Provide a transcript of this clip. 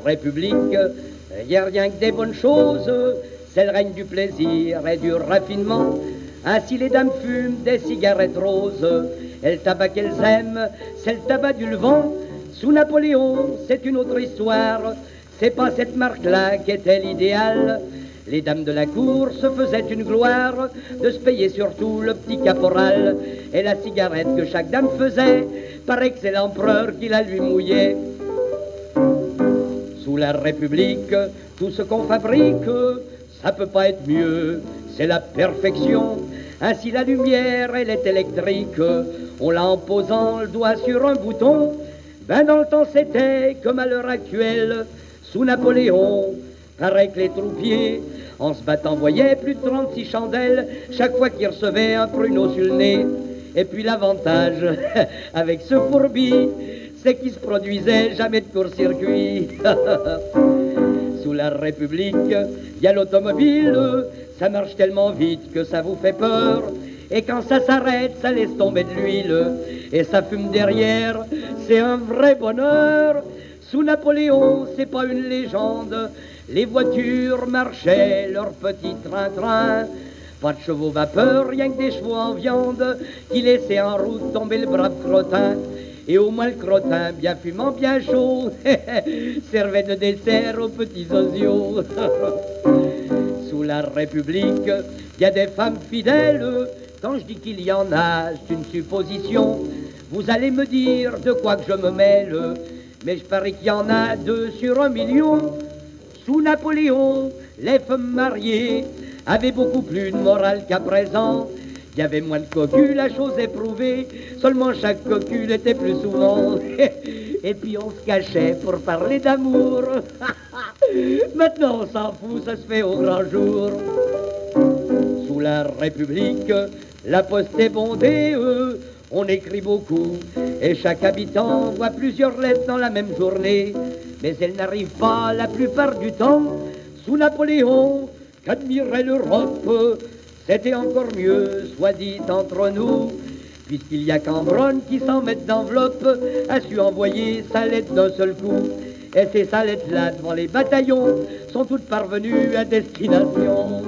République, il n'y a rien que des bonnes choses, c'est le règne du plaisir et du raffinement. Ainsi les dames fument des cigarettes roses, et le tabac qu'elles aiment, c'est le tabac du Levant. Sous Napoléon, c'est une autre histoire, c'est pas cette marque-là qui était l'idéal. Les dames de la cour se faisaient une gloire de se payer surtout le petit caporal. Et la cigarette que chaque dame faisait, paraît que c'est l'empereur qui la lui mouillait. Sous la République, tout ce qu'on fabrique, ça peut pas être mieux, c'est la perfection. Ainsi la lumière, elle est électrique, on l'a en posant le doigt sur un bouton. Ben dans le temps c'était comme à l'heure actuelle, sous Napoléon, paraît que les troupiers, en se battant, voyaient plus de 36 chandelles chaque fois qu'ils recevaient un pruneau sur le nez. Et puis l'avantage avec ce fourbi, c'est qu'il se produisait jamais de court-circuit. Sous la République, il y a l'automobile, ça marche tellement vite que ça vous fait peur. Et quand ça s'arrête, ça laisse tomber de l'huile, et ça fume derrière, c'est un vrai bonheur. Sous Napoléon, c'est pas une légende, les voitures marchaient leur petit train-train. Pas de chevaux vapeur, rien que des chevaux en viande, qui laissaient en route tomber le brave crottin. Et au moins le crottin, bien fumant, bien chaud, servait de dessert aux petits osios. Sous la République, il y a des femmes fidèles. Quand je dis qu'il y en a, c'est une supposition. Vous allez me dire de quoi que je me mêle, mais je parie qu'il y en a 2 sur 1 million. Sous Napoléon, les femmes mariées avaient beaucoup plus de morale qu'à présent. Il y avait moins de cocus, la chose est prouvée, seulement chaque cocu l'était plus souvent. Et puis on se cachait pour parler d'amour. Maintenant on s'en fout, ça se fait au grand jour. Sous la République, la poste est bondée, on écrit beaucoup, et chaque habitant voit plusieurs lettres dans la même journée. Mais elles n'arrivent pas la plupart du temps. Sous Napoléon, qu'admirait l'Europe, c'était encore mieux, soit dit entre nous, puisqu'il y a Cambronne qui, sans mettre d'enveloppe, a su envoyer sa lettre d'un seul coup. Et ces sa lettres-là, devant les bataillons, sont toutes parvenues à destination.